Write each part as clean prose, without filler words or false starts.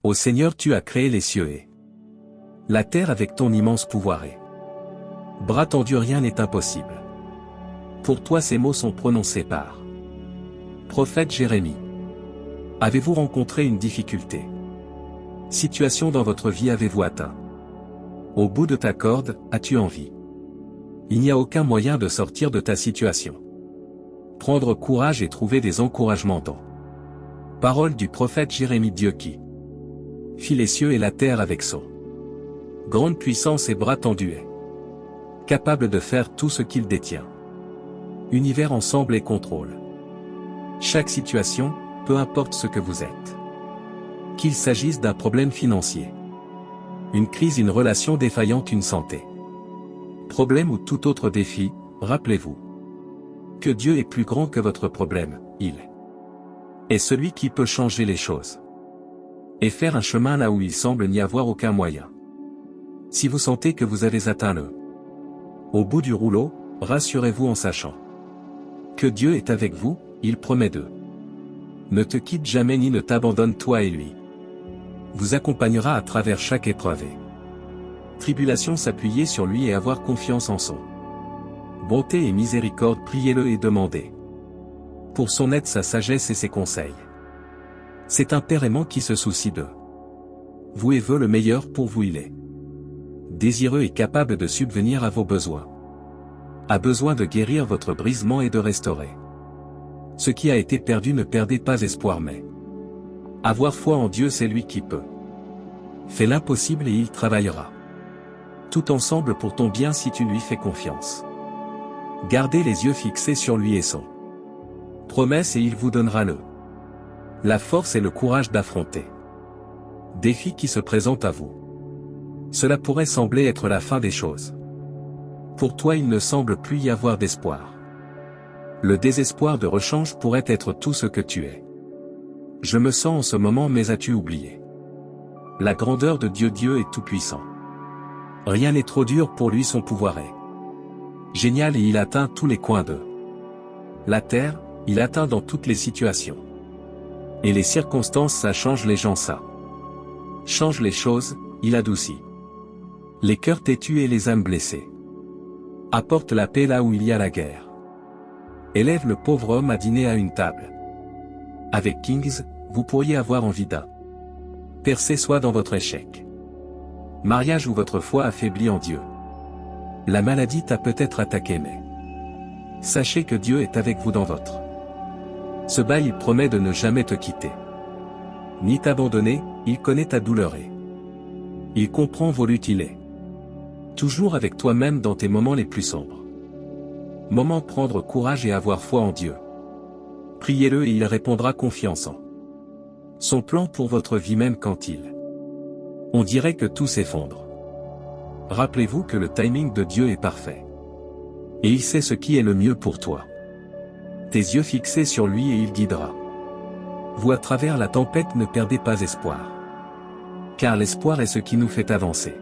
Ô Seigneur, tu as créé les cieux et la terre avec ton immense pouvoir et bras tendu, rien n'est impossible. Pour toi ces mots sont prononcés par prophète Jérémie. Avez-vous rencontré une difficulté? Situation dans votre vie avez-vous atteint? Au bout de ta corde, as-tu envie? Il n'y a aucun moyen de sortir de ta situation. Prendre courage et trouver des encouragements dans parole du prophète Jérémie. Dieu qui fit les cieux et la terre avec son grande puissance et bras tendus est capable de faire tout ce qu'il détient. Univers ensemble et contrôle chaque situation, peu importe ce que vous êtes. Qu'il s'agisse d'un problème financier, une crise, une relation défaillante, une santé, problème ou tout autre défi, rappelez-vous que Dieu est plus grand que votre problème, il est celui qui peut changer les choses et faire un chemin là où il semble n'y avoir aucun moyen. Si vous sentez que vous avez atteint au bout du rouleau, rassurez-vous en sachant que Dieu est avec vous, il promet de ne te quitte jamais ni ne t'abandonne toi et lui vous accompagnera à travers chaque épreuve et tribulation. S'appuyer sur lui et avoir confiance en son bonté et miséricorde. Priez-le et demandez pour son aide, sa sagesse et ses conseils. C'est un Père aimant qui se soucie de vous et veut le meilleur pour vous. Il est désireux et capable de subvenir à vos besoins. A besoin de guérir votre brisement et de restaurer ce qui a été perdu. Ne perdez pas espoir, mais avoir foi en Dieu, c'est lui qui peut faire l'impossible et il travaillera tout ensemble pour ton bien si tu lui fais confiance. Gardez les yeux fixés sur lui et son promesse et il vous donnera la force et le courage d'affronter défis qui se présentent à vous. Cela pourrait sembler être la fin des choses. Pour toi il ne semble plus y avoir d'espoir. Le désespoir de rechange pourrait être tout ce que tu es. Je me sens en ce moment, mais as-tu oublié la grandeur de Dieu? Dieu est tout-puissant. Rien n'est trop dur pour lui, son pouvoir est génial et il atteint tous les coins de la terre, il atteint dans toutes les situations. Et les circonstances, ça change les gens, ça change les choses, il adoucit les cœurs têtus et les âmes blessées. Apporte la paix là où il y a la guerre. Élève le pauvre homme à dîner à une table. Avec Kings, vous pourriez avoir envie d'un percer soit dans votre échec, mariage ou votre foi affaiblie en Dieu. La maladie t'a peut-être attaqué, mais sachez que Dieu est avec vous dans votre ce bas. Il promet de ne jamais te quitter ni t'abandonner. Il connaît ta douleur et il comprend vos luttes. Il est toujours avec toi même dans tes moments les plus sombres. Moment prendre courage et avoir foi en Dieu. Priez-le et il répondra. Confiance en son plan pour votre vie même quand on dirait que tout s'effondre. Rappelez-vous que le timing de Dieu est parfait. Et il sait ce qui est le mieux pour toi. Tes yeux fixés sur lui et il guidera vous à travers la tempête. Ne perdez pas espoir. Car l'espoir est ce qui nous fait avancer.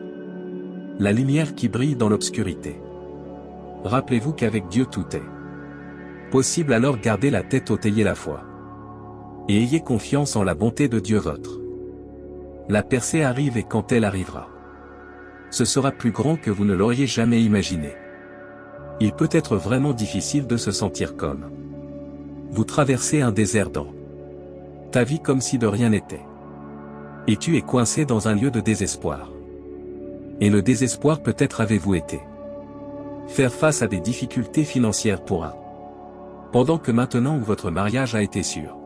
La lumière qui brille dans l'obscurité. Rappelez-vous qu'avec Dieu tout est possible, alors gardez la tête haute, ayez la foi. Et ayez confiance en la bonté de Dieu votre. La percée arrive et quand elle arrivera, ce sera plus grand que vous ne l'auriez jamais imaginé. Il peut être vraiment difficile de se sentir comme vous traversez un désert dans ta vie comme si de rien n'était. Et tu es coincé dans un lieu de désespoir. Et le désespoir peut-être avez-vous été faire face à des difficultés financières pendant que maintenant où votre mariage a été sûr.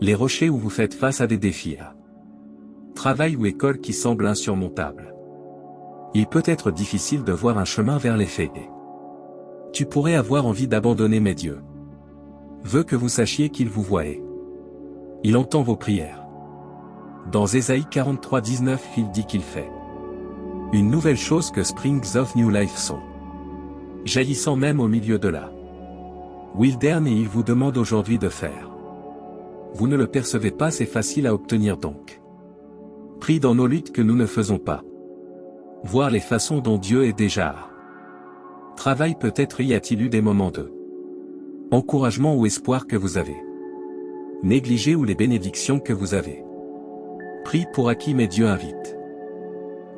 Les rochers où vous faites face à des défis à travail ou école qui semblent insurmontables. Il peut être difficile de voir un chemin vers les faits. Tu pourrais avoir envie d'abandonner, mais Dieu veut que vous sachiez qu'il vous voit et il entend vos prières. Dans Ésaïe 43:19, il dit qu'il fait une nouvelle chose, que Springs of New Life sont jaillissant même au milieu de la wilderness, et il vous demande aujourd'hui de faire. Vous ne le percevez pas, c'est facile à obtenir donc. Prie dans nos luttes que nous ne faisons pas. Voir les façons dont Dieu est déjà. Travail, peut-être y a-t-il eu des moments de encouragement ou espoir que vous avez négligé, ou les bénédictions que vous avez Prie pour acquis mais Dieu invite.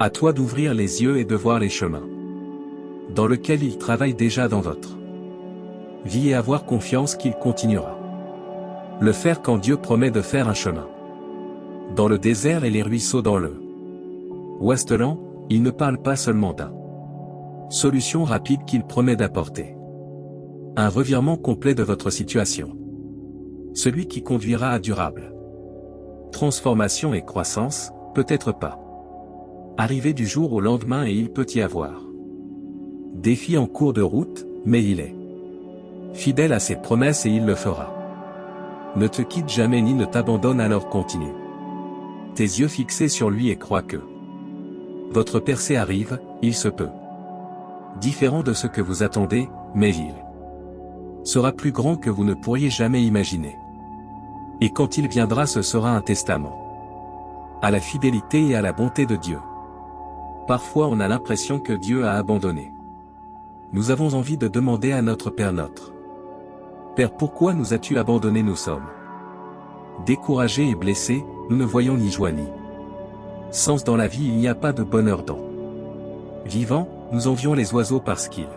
À toi d'ouvrir les yeux et de voir les chemins dans lesquels il travaille déjà dans votre vie et avoir confiance qu'il continuera. Le faire quand Dieu promet de faire un chemin. Dans le désert et les ruisseaux dans le Ouest-Land, il ne parle pas seulement d'un solution rapide qu'il promet d'apporter. Un revirement complet de votre situation. Celui qui conduira à durable transformation et croissance, peut-être pas. Arrivé du jour au lendemain et il peut y avoir défi en cours de route, mais il est fidèle à ses promesses et il le fera. Ne te quitte jamais ni ne t'abandonne, alors continue. Tes yeux fixés sur lui et crois que votre percée arrive, il se peut. Différent de ce que vous attendez, mais il sera plus grand que vous ne pourriez jamais imaginer. Et quand il viendra, ce sera un testament à la fidélité et à la bonté de Dieu. Parfois on a l'impression que Dieu a abandonné. Nous avons envie de demander à notre Père notre Père, pourquoi nous as-tu abandonné? Nous sommes découragés et blessés, nous ne voyons ni joie ni sens dans la vie, il n'y a pas de bonheur dans vivant, nous envions les oiseaux parce qu'ils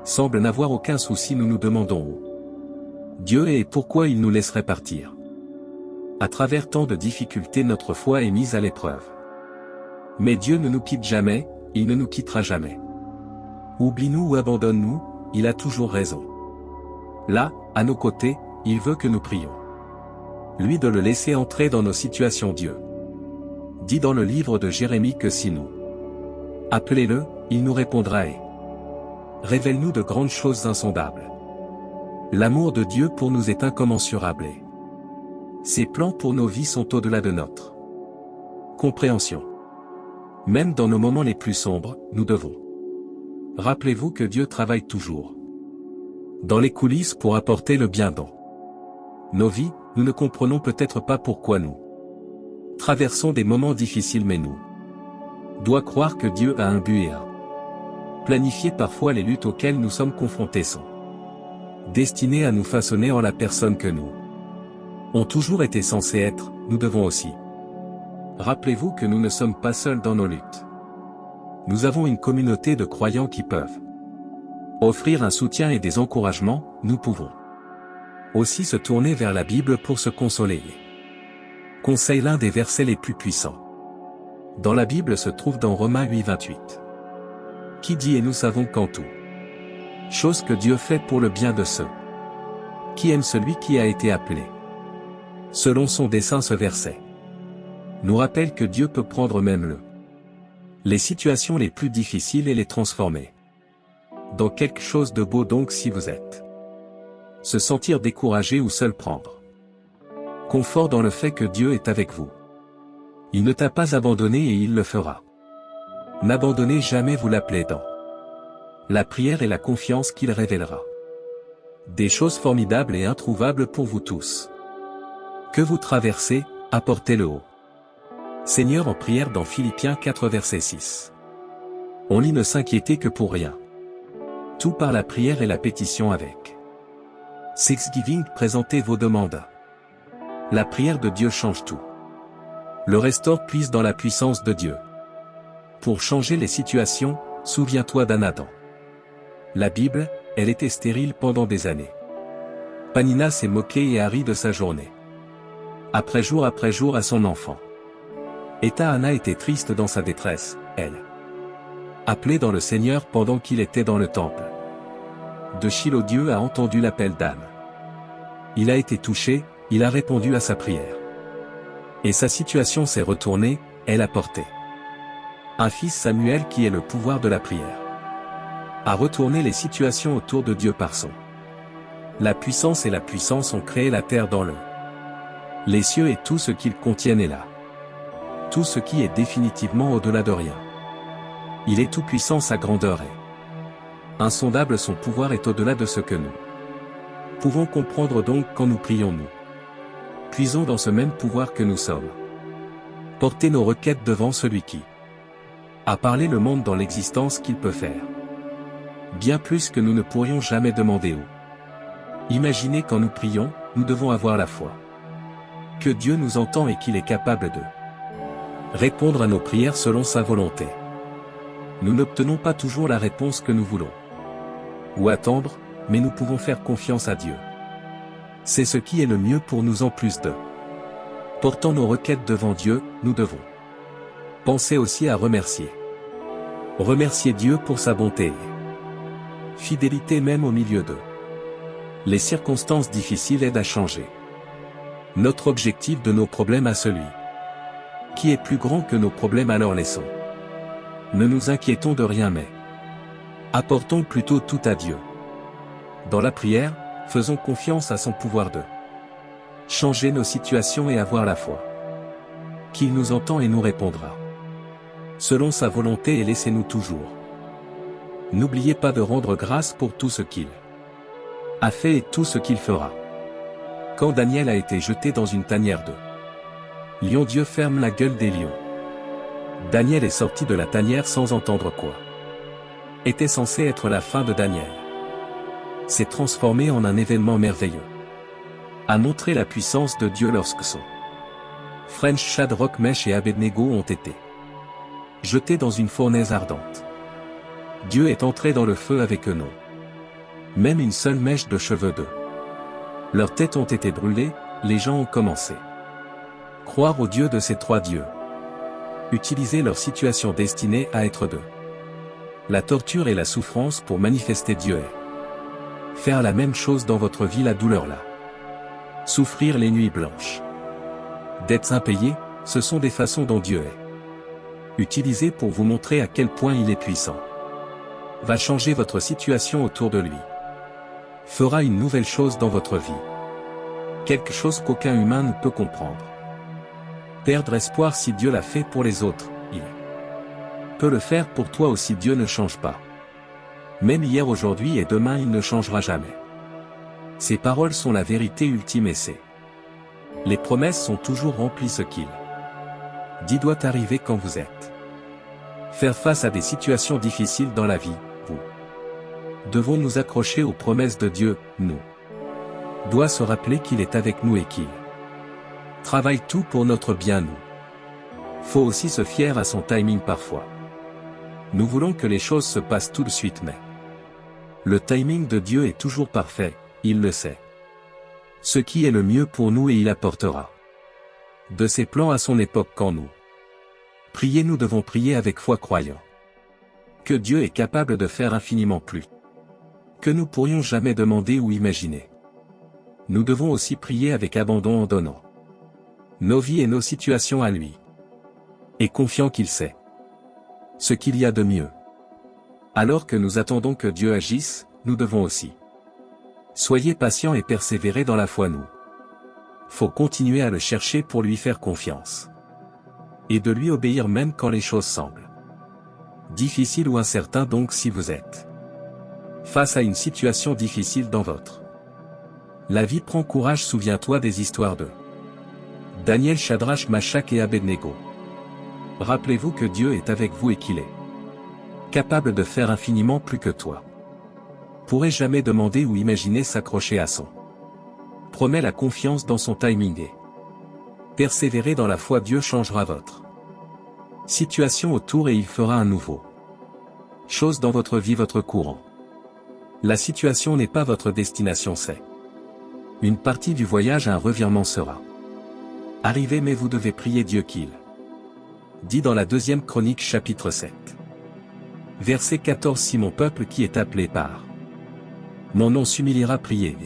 semblent n'avoir aucun souci, nous nous demandons où Dieu est et pourquoi il nous laisserait partir. À travers tant de difficultés, notre foi est mise à l'épreuve. Mais Dieu ne nous quitte jamais, il ne nous quittera jamais. Oublie-nous ou abandonne-nous, il a toujours raison. Là, à nos côtés, il veut que nous prions. Lui de le laisser entrer dans nos situations. Dieu dit dans le livre de Jérémie que si nous appelez-le, il nous répondra et révèle-nous de grandes choses insondables. L'amour de Dieu pour nous est incommensurable et ses plans pour nos vies sont au-delà de notre compréhension. Même dans nos moments les plus sombres, nous devons. Rappelez-vous que Dieu travaille toujours dans les coulisses pour apporter le bien dans nos vies. Nous ne comprenons peut-être pas pourquoi nous traversons des moments difficiles, mais nous doit croire que Dieu a un but et a planifié. Parfois les luttes auxquelles nous sommes confrontés sont destinées à nous façonner en la personne que nous ont toujours été censés être. Nous devons aussi. Rappelez-vous que nous ne sommes pas seuls dans nos luttes. Nous avons une communauté de croyants qui peuvent offrir un soutien et des encouragements. Nous pouvons aussi se tourner vers la Bible pour se consoler. Conseil: l'un des versets les plus puissants dans la Bible se trouve dans Romains 8:28. Qui dit: et nous savons qu'en tout chose que Dieu fait pour le bien de ceux qui aiment celui qui a été appelé selon son dessein. Ce verset nous rappelle que Dieu peut prendre même les situations les plus difficiles et les transformer dans quelque chose de beau. Donc si vous êtes se sentir découragé ou seul, prendre confort dans le fait que Dieu est avec vous. Il ne t'a pas abandonné et il le fera. N'abandonnez jamais, vous l'appelez dans la prière et la confiance qu'il révélera des choses formidables et introuvables pour vous tous. Que vous traversez, apportez-le au Seigneur en prière dans Philippiens 4 verset 6. On lit: ne s'inquiétez que pour rien. Tout par la prière et la pétition avec Thanksgiving, présentez vos demandes. La prière de Dieu change tout. Le restaure, puise dans la puissance de Dieu. Pour changer les situations, souviens-toi d'Anatan. La Bible, elle était stérile pendant des années. Panina s'est moquée et a ri de sa journée. Après jour à son enfant. Et Anna était triste dans sa détresse, elle appelait dans le Seigneur pendant qu'il était dans le temple de Shilo. Dieu a entendu l'appel d'Anne. Il a été touché, il a répondu à sa prière. Et sa situation s'est retournée, elle a porté un fils, Samuel, qui est le pouvoir de la prière. A retourné les situations autour de Dieu par son la puissance, et la puissance ont créé la terre dans les cieux et tout ce qu'ils contiennent est là. Tout ce qui est définitivement au-delà de rien. Il est tout puissant, sa grandeur est insondable, son pouvoir est au-delà de ce que nous pouvons comprendre. Donc quand nous prions, nous puisons dans ce même pouvoir que nous sommes. Portez nos requêtes devant celui qui a parlé le monde dans l'existence, qu'il peut faire bien plus que nous ne pourrions jamais demander ou imaginer. Quand nous prions, nous devons avoir la foi que Dieu nous entend et qu'il est capable de Répondre à nos prières selon sa volonté. Nous n'obtenons pas toujours la réponse que nous voulons. Ou attendre, mais nous pouvons faire confiance à Dieu. C'est ce qui est le mieux pour nous en plus de. Portant nos requêtes devant Dieu, nous devons. Pensez aussi à remercier. Remercier Dieu pour sa bonté et fidélité même au milieu de. Les circonstances difficiles aident à changer notre objectif de nos problèmes à celui qui est plus grand que nos problèmes, alors laissons. Ne nous inquiétons de rien mais apportons plutôt tout à Dieu. Dans la prière, faisons confiance à son pouvoir de changer nos situations et avoir la foi qu'il nous entend et nous répondra selon sa volonté, et laissez-nous toujours. N'oubliez pas de rendre grâce pour tout ce qu'il a fait et tout ce qu'il fera. Quand Daniel a été jeté dans une tanière de lions, Dieu ferme la gueule des lions. Daniel est sorti de la tanière sans entendre quoi était censé être la fin de Daniel. S'est transformé en un événement merveilleux. A montré la puissance de Dieu lorsque son frères Shadrach, Meshach et Abednego ont été jetés dans une fournaise ardente. Dieu est entré dans le feu avec eux, non. Même une seule mèche de cheveux d'eux. Leurs têtes ont été brûlées, les gens ont commencé. Croire au Dieu de ces trois dieux. Utiliser leur situation destinée à être d'eux. La torture et la souffrance pour manifester Dieu est. Faire la même chose dans votre vie, la douleur là. Souffrir les nuits blanches. Dettes impayées, ce sont des façons dont Dieu est. Utilisé pour vous montrer à quel point il est puissant. Va changer votre situation autour de lui. Fera une nouvelle chose dans votre vie. Quelque chose qu'aucun humain ne peut comprendre. Perdre espoir, si Dieu l'a fait pour les autres, il peut le faire pour toi aussi. Dieu ne change pas. Même hier, aujourd'hui et demain, il ne changera jamais. Ses paroles sont la vérité ultime et les promesses sont toujours remplies. Ce qu'il dit doit arriver quand vous êtes. Faire face à des situations difficiles dans la vie, vous devons nous accrocher aux promesses de Dieu, nous doit se rappeler qu'il est avec nous et qu'il travaille tout pour notre bien. Nous faut aussi se fier à son timing parfois. Nous voulons que les choses se passent tout de suite, mais le timing de Dieu est toujours parfait, il le sait. Ce qui est le mieux pour nous, et il apportera de ses plans à son époque. Quand nous prions, nous devons prier avec foi, croyant que Dieu est capable de faire infiniment plus que nous pourrions jamais demander ou imaginer. Nous devons aussi prier avec abandon en donnant nos vies et nos situations à lui. Et confiant qu'il sait ce qu'il y a de mieux. Alors que nous attendons que Dieu agisse, nous devons aussi soyez patients et persévérer dans la foi. Nous faut continuer à le chercher pour lui faire confiance. Et de lui obéir même quand les choses semblent difficiles ou incertaines. Donc si vous êtes face à une situation difficile dans votre la vie, prends courage. Souviens-toi des histoires de Daniel, Shadrach, Meshach et Abednego. Rappelez-vous que Dieu est avec vous et qu'il est capable de faire infiniment plus que toi pourrais jamais demander ou imaginer. S'accrocher à son promet, la confiance dans son timing et persévérer dans la foi. Dieu changera votre situation autour et il fera un nouveau chose dans votre vie, votre courant. La situation n'est pas votre destination, c'est une partie du voyage. Un revirement sera arrivé, mais vous devez prier Dieu qu'il dit dans la 2e Chronique chapitre 7. Verset 14. Si mon peuple qui est appelé par mon nom s'humiliera, priez.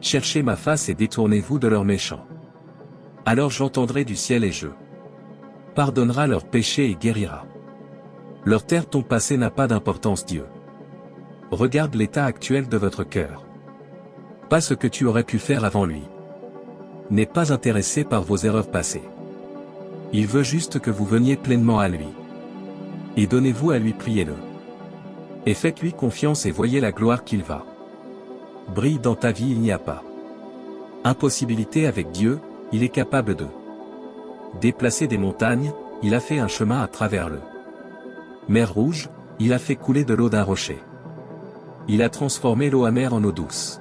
Cherchez ma face et détournez-vous de leurs méchants. Alors j'entendrai du ciel et je pardonnera leurs péchés et guérira leur terre. Ton passé n'a pas d'importance. Dieu regarde l'état actuel de votre cœur. Pas ce que tu aurais pu faire avant lui. N'est pas intéressé par vos erreurs passées. Il veut juste que vous veniez pleinement à lui. Et donnez-vous à lui, priez-le. Et faites-lui confiance et voyez la gloire qu'il va brille dans ta vie. Il n'y a pas impossibilité avec Dieu, il est capable de déplacer des montagnes, il a fait un chemin à travers le mer Rouge, il a fait couler de l'eau d'un rocher. Il a transformé l'eau amère en eau douce.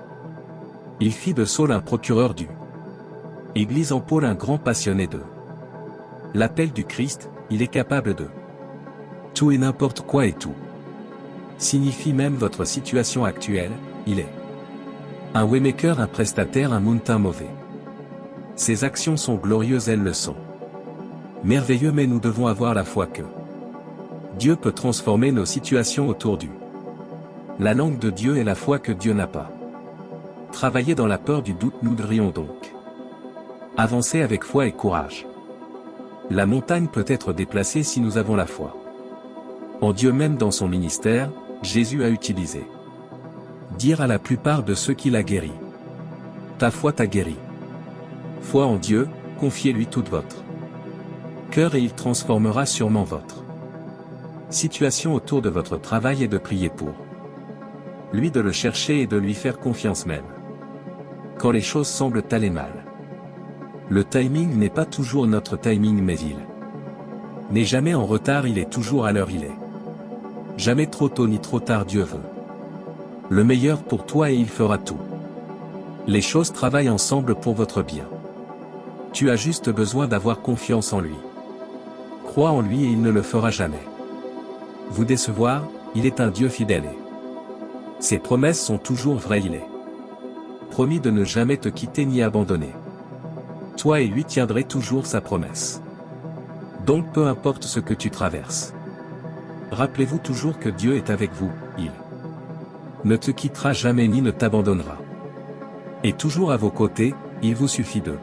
Il fit de Saul un procureur du Église, en Paul un grand passionné de L'appel du Christ, il est capable de tout et n'importe quoi et tout. Signifie même votre situation actuelle, il est un waymaker, un prestataire, un mountain mauvais. Ses actions sont glorieuses, elles le sont. Merveilleux, mais nous devons avoir la foi que Dieu peut transformer nos situations autour du. La langue de Dieu est la foi que Dieu n'a pas. Travailler dans la peur du doute, nous devrions donc avancer avec foi et courage. La montagne peut être déplacée si nous avons la foi. En Dieu, même dans son ministère, Jésus a utilisé dire à la plupart de ceux qu'il a guéris. Ta foi t'a guéri. Foi en Dieu, confiez-lui toute votre cœur et il transformera sûrement votre situation autour de votre travail et de prier pour lui, de le chercher et de lui faire confiance même quand les choses semblent aller mal. Le timing n'est pas toujours notre timing, mais il n'est jamais en retard, il est toujours à l'heure, il est jamais trop tôt ni trop tard. Dieu veut le meilleur pour toi et il fera tout. Les choses travaillent ensemble pour votre bien. Tu as juste besoin d'avoir confiance en lui. Crois en lui et il ne le fera jamais vous décevoir, il est un Dieu fidèle et ses promesses sont toujours vraies, il est promis de ne jamais te quitter ni abandonner. Toi et lui tiendrez toujours sa promesse. Donc peu importe ce que tu traverses, rappelez-vous toujours que Dieu est avec vous, il ne te quittera jamais ni ne t'abandonnera. Et toujours à vos côtés, il vous suffit de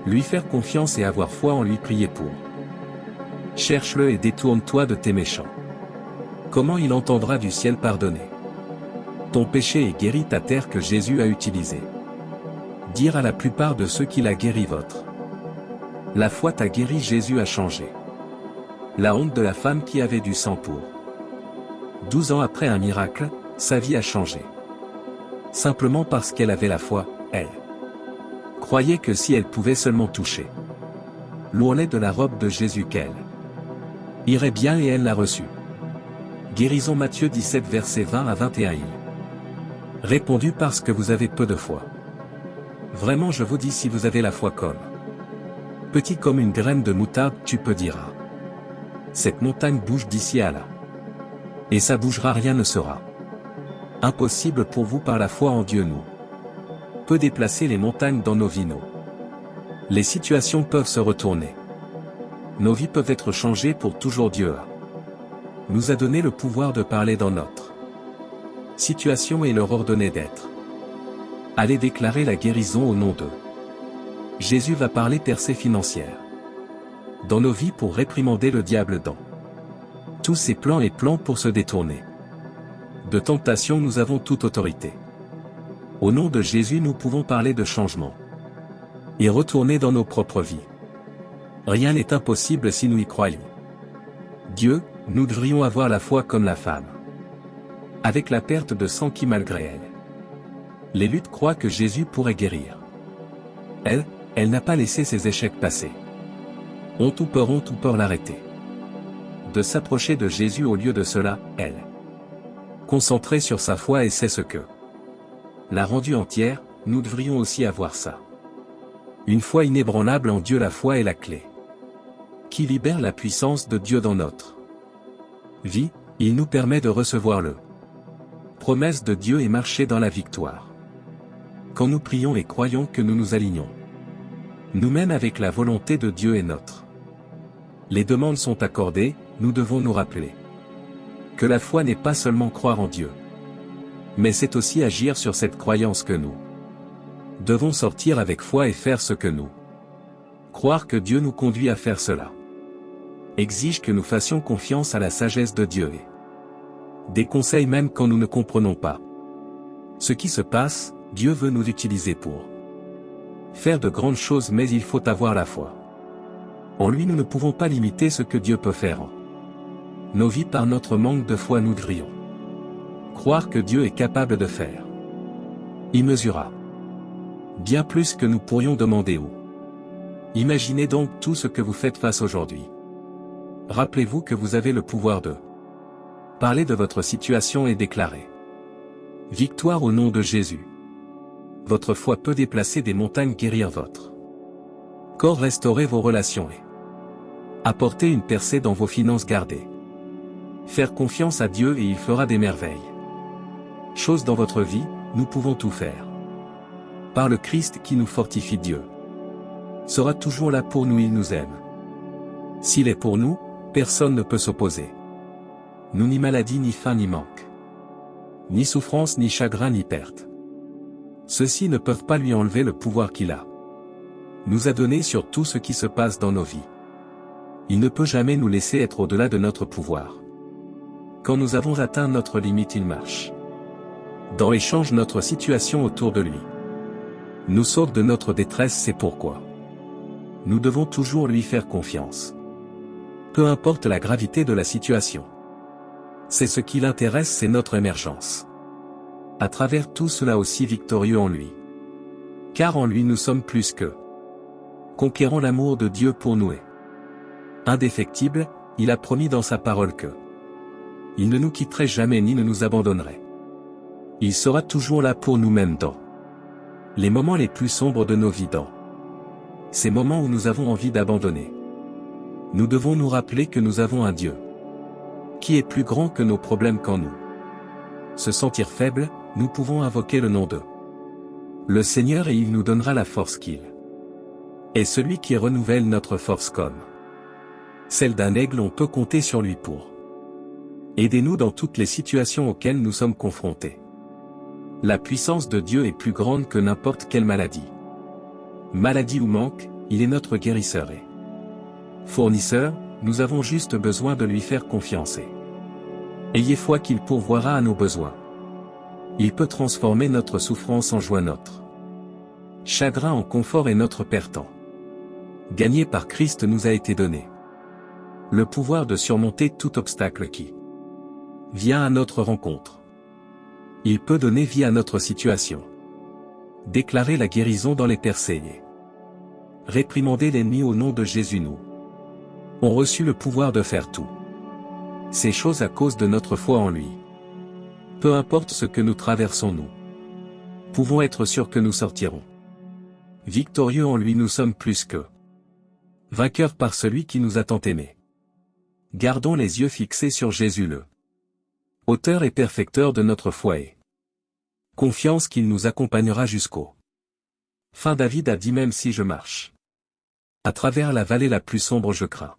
lui faire confiance et avoir foi en lui, prier pour. Cherche-le et détourne-toi de tes méchants. Comment il entendra du ciel pardonner ton péché et guérit ta terre que Jésus a utilisé. Dire à la plupart de ceux qu'il a guéri votre. La foi t'a guéri, Jésus a changé la honte de la femme qui avait du sang pour 12 ans après un miracle, sa vie a changé. Simplement parce qu'elle avait la foi, elle croyait que si elle pouvait seulement toucher l'oulet de la robe de Jésus, qu'elle irait bien, et elle l'a reçu. Guérison, Matthieu 17 versets 20 à 21. Il répondu parce que vous avez peu de foi. Vraiment, je vous dis, si vous avez la foi comme petit comme une graine de moutarde, tu peux dire à cette montagne bouge d'ici à là. Et ça bougera, rien ne sera impossible pour vous. Par la foi en Dieu, nous peut déplacer les montagnes dans nos vies. Les situations peuvent se retourner. Nos vies peuvent être changées pour toujours. Dieu nous a donné le pouvoir de parler dans notre situation et leur ordonner d'être. Allez déclarer la guérison au nom de Jésus. Va parler percée financière dans nos vies pour réprimander le diable dans tous ses plans et plans pour se détourner de tentation. Nous avons toute autorité. Au nom de Jésus, nous pouvons parler de changement et retourner dans nos propres vies. Rien n'est impossible si nous y croyons. Dieu, nous devrions avoir la foi comme la femme avec la perte de sang qui, malgré elle, les luttes, croit que Jésus pourrait guérir. Elle n'a pas laissé ses échecs passer. Ont ou peur l'arrêter de s'approcher de Jésus. Au lieu de cela, elle concentrée sur sa foi et c'est ce que l'a rendue entière. Nous devrions aussi avoir ça. Une foi inébranlable en Dieu. La foi est la clé qui libère la puissance de Dieu dans notre vie. Il nous permet de recevoir le promesse de Dieu et marcher dans la victoire. Quand nous prions et croyons que nous nous alignons nous-mêmes avec la volonté de Dieu et notre les demandes sont accordées, nous devons nous rappeler que la foi n'est pas seulement croire en Dieu, mais c'est aussi agir sur cette croyance que nous devons sortir avec foi et faire ce que nous croire que Dieu nous conduit à faire. Cela exige que nous fassions confiance à la sagesse de Dieu et des conseils même quand nous ne comprenons pas ce qui se passe. Dieu veut nous utiliser pour faire de grandes choses, mais il faut avoir la foi. En lui, nous ne pouvons pas limiter ce que Dieu peut faire en nos vies par notre manque de foi. Nous devrions croire que Dieu est capable de faire immesurable bien plus que nous pourrions demander ou imaginez. Donc tout ce que vous faites face aujourd'hui, rappelez-vous que vous avez le pouvoir de parler de votre situation et déclarer victoire au nom de Jésus. Votre foi peut déplacer des montagnes, guérir votre corps, restaurer vos relations et Apporter une percée dans vos finances gardées. Faire confiance à Dieu et il fera des merveilles. Chose dans votre vie, nous pouvons tout faire. Par le Christ qui nous fortifie, Dieu sera toujours là pour nous, il nous aime. S'il est pour nous, personne ne peut s'opposer. Nous ni maladie ni faim ni manque. Ni souffrance ni chagrin ni perte. Ceux-ci ne peuvent pas lui enlever le pouvoir qu'il nous a donné sur tout ce qui se passe dans nos vies. Il ne peut jamais nous laisser être au-delà de notre pouvoir. Quand nous avons atteint notre limite, il marche dans et change notre situation autour de lui. Nous sauve de notre détresse, c'est pourquoi nous devons toujours lui faire confiance. Peu importe la gravité de la situation. C'est ce qui l'intéresse, c'est notre émergence. À travers tout cela aussi victorieux en lui. Car en lui nous sommes plus que conquérant l'amour de Dieu pour nous est indéfectible, il a promis dans sa parole que il ne nous quitterait jamais ni ne nous abandonnerait. Il sera toujours là pour nous-mêmes dans les moments les plus sombres de nos vies, dans ces moments où nous avons envie d'abandonner. Nous devons nous rappeler que nous avons un Dieu qui est plus grand que nos problèmes qu'en nous. Se sentir faible, nous pouvons invoquer le nom de le Seigneur et il nous donnera la force qu'il est celui qui renouvelle notre force comme celle d'un aigle. On peut compter sur lui pour aider nous dans toutes les situations auxquelles nous sommes confrontés. La puissance de Dieu est plus grande que n'importe quelle maladie. Maladie ou manque, il est notre guérisseur et fournisseur, nous avons juste besoin de lui faire confiance. Ayez foi qu'il pourvoira à nos besoins. Il peut transformer notre souffrance en joie, notre chagrin en confort et notre perte en gagné par Christ nous a été donné. Le pouvoir de surmonter tout obstacle qui vient à notre rencontre. Il peut donner vie à notre situation. Déclarer la guérison dans les percées. Réprimander l'ennemi au nom de Jésus. Nous ont reçu le pouvoir de faire tout ces choses à cause de notre foi en lui. Peu importe ce que nous traversons, nous pouvons être sûrs que nous sortirons victorieux en lui. Nous sommes plus que vainqueurs par celui qui nous a tant aimés. Gardons les yeux fixés sur Jésus, le auteur et perfecteur de notre foi, et confiance qu'il nous accompagnera jusqu'au fin. David a dit: même si je marche à travers la vallée la plus sombre, je crains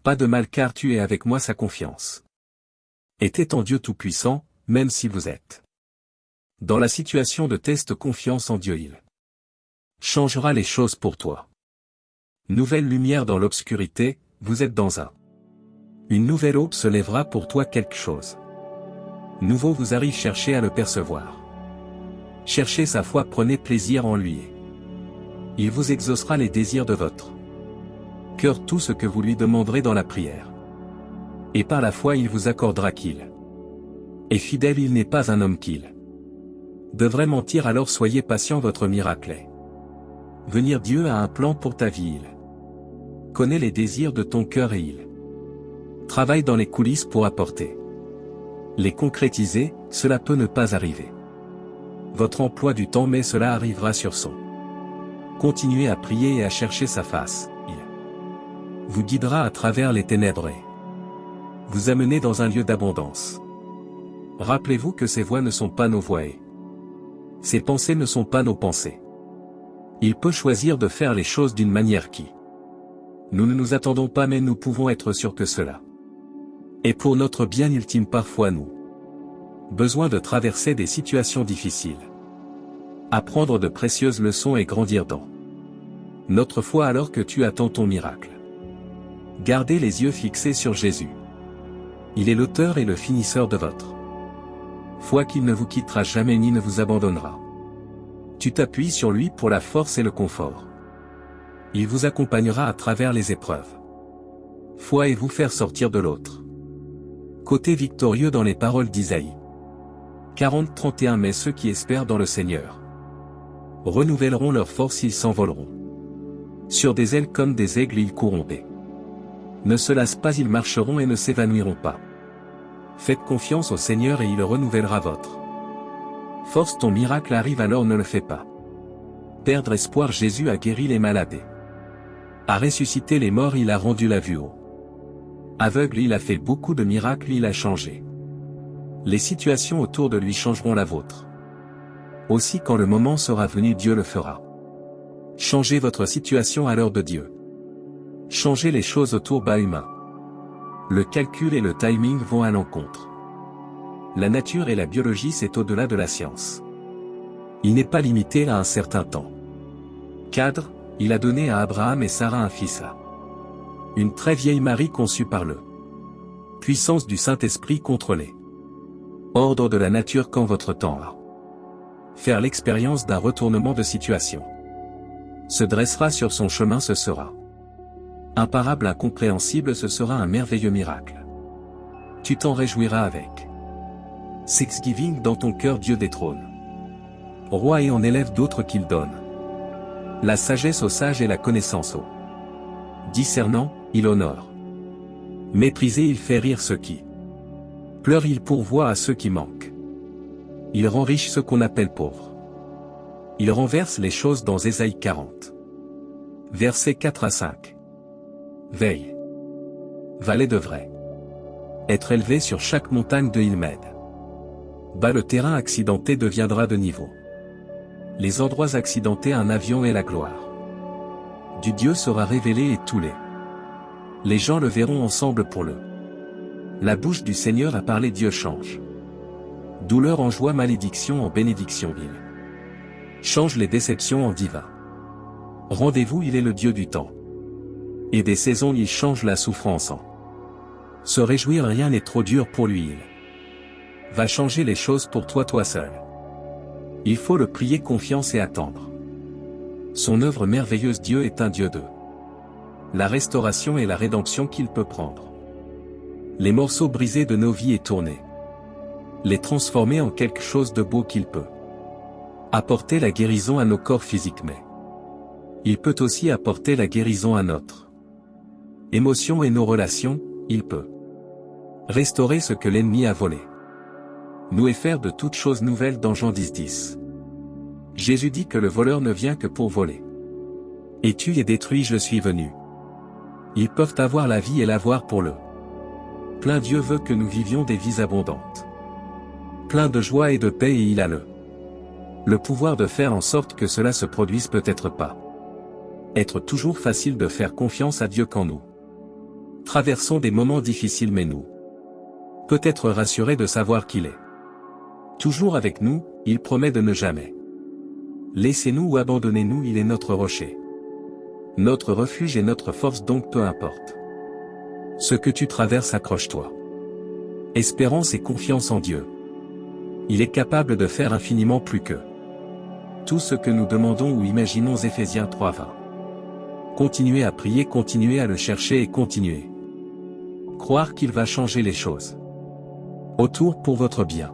pas de mal, car tu es avec moi. Sa confiance était en Dieu Tout-Puissant. Même si vous êtes dans la situation de test, confiance en Dieu, il changera les choses pour toi. Nouvelle lumière dans l'obscurité, vous êtes dans une nouvelle aube se lèvera pour toi. Quelque chose nouveau vous arrive, cherchez à le percevoir. Cherchez sa foi, prenez plaisir en lui. Il vous exaucera les désirs de votre cœur, tout ce que vous lui demanderez dans la prière. Et par la foi il vous accordera qu'il est fidèle, il n'est pas un homme qu'il devrait mentir. Alors soyez patient, votre miracle est venir. Dieu a un plan pour ta vie, il connaît les désirs de ton cœur et il travaille dans les coulisses pour apporter les concrétiser. Cela peut ne pas arriver votre emploi du temps, mais cela arrivera sur son. Continuez à prier et à chercher sa face, il vous guidera à travers les ténèbres et vous amener dans un lieu d'abondance. Rappelez-vous que ces voies ne sont pas nos voies et ces pensées ne sont pas nos pensées. Il peut choisir de faire les choses d'une manière qui nous ne nous attendons pas, mais nous pouvons être sûrs que cela est pour notre bien ultime. Parfois nous besoin de traverser des situations difficiles, apprendre de précieuses leçons et grandir dans notre foi alors que tu attends ton miracle. Gardez les yeux fixés sur Jésus. Il est l'auteur et le finisseur de votre foi, qu'il ne vous quittera jamais ni ne vous abandonnera. Tu t'appuies sur lui pour la force et le confort. Il vous accompagnera à travers les épreuves. Foi et vous faire sortir de l'autre côté victorieux dans les paroles d'Isaïe 40-31. Mais ceux qui espèrent dans le Seigneur renouvelleront leur force, ils s'envoleront sur des ailes comme des aigles, ils courront et ne se lassent pas, ils marcheront et ne s'évanouiront pas. Faites confiance au Seigneur et il renouvellera votre force. Ton miracle arrive, alors ne le fais pas perdre espoir. Jésus a guéri les malades et A ressuscité les morts, il a rendu la vue. Aveugle, il a fait beaucoup de miracles, il a changé. Les situations autour de lui changeront la vôtre. Aussi quand le moment sera venu, Dieu le fera. Changez votre situation à l'heure de Dieu. Changez les choses autour bas humain. Le calcul et le timing vont à l'encontre. La nature et la biologie, c'est au-delà de la science. Il n'est pas limité à un certain temps. Cadre, il a donné à Abraham et Sarah un fils à une très vieille Marie conçue par le puissance du Saint-Esprit contrôlée. Ordre de la nature quand votre temps a faire l'expérience d'un retournement de situation. Se dressera sur son chemin, ce sera imparable, incompréhensible, ce sera un merveilleux miracle. Tu t'en réjouiras avec Thanksgiving dans ton cœur, Dieu détrône. Roi et en élève d'autres qu'il donne. La sagesse aux sages et la connaissance aux discernants, il honore. Méprisé, il fait rire ceux qui pleurent, il pourvoit à ceux qui manquent. Il rend riche ceux qu'on appelle pauvres. Il renverse les choses dans Ésaïe 40. Versets 4 à 5. Veille. Vallée de vrai. Être élevé sur chaque montagne de Ilmed. Bas, le terrain accidenté deviendra de niveau. Les endroits accidentés, un avion et la gloire du Dieu sera révélée et tous les gens le verront ensemble pour le. La bouche du Seigneur a parlé, Dieu change. Douleur en joie, malédiction en bénédiction, il change les déceptions en divin rendez-vous, il est le Dieu du temps et des saisons, il change la souffrance en se réjouir, rien n'est trop dur pour lui, il va changer les choses pour toi, toi seul. Il faut le prier, confiance et attendre. Son œuvre merveilleuse, Dieu est un Dieu de la restauration et la rédemption qu'il peut prendre. Les morceaux brisés de nos vies et tourner. Les transformer en quelque chose de beau qu'il peut. Apporter la guérison à nos corps physiques, mais il peut aussi apporter la guérison à notre émotion et nos relations, il peut restaurer ce que l'ennemi a volé. Nous et faire de toutes choses nouvelles dans Jean 10:10. Jésus dit que le voleur ne vient que pour voler. Et tue et détruit, je suis venu. Ils peuvent avoir la vie et l'avoir pour le plein. Dieu veut que nous vivions des vies abondantes. Plein de joie et de paix, et il a le pouvoir de faire en sorte que cela se produise. Peut-être pas être toujours facile de faire confiance à Dieu quand nous traversons des moments difficiles, mais nous peut être rassurés de savoir qu'il est toujours avec nous. Il promet de ne jamais laisser nous ou abandonner nous, il est notre rocher, notre refuge et notre force, donc peu importe ce que tu traverses, accroche-toi. Espérance et confiance en Dieu. Il est capable de faire infiniment plus que tout ce que nous demandons ou imaginons. Éphésiens 3:20. Continuez à prier, continuez à le chercher et continuez croire qu'il va changer les choses autour pour votre bien.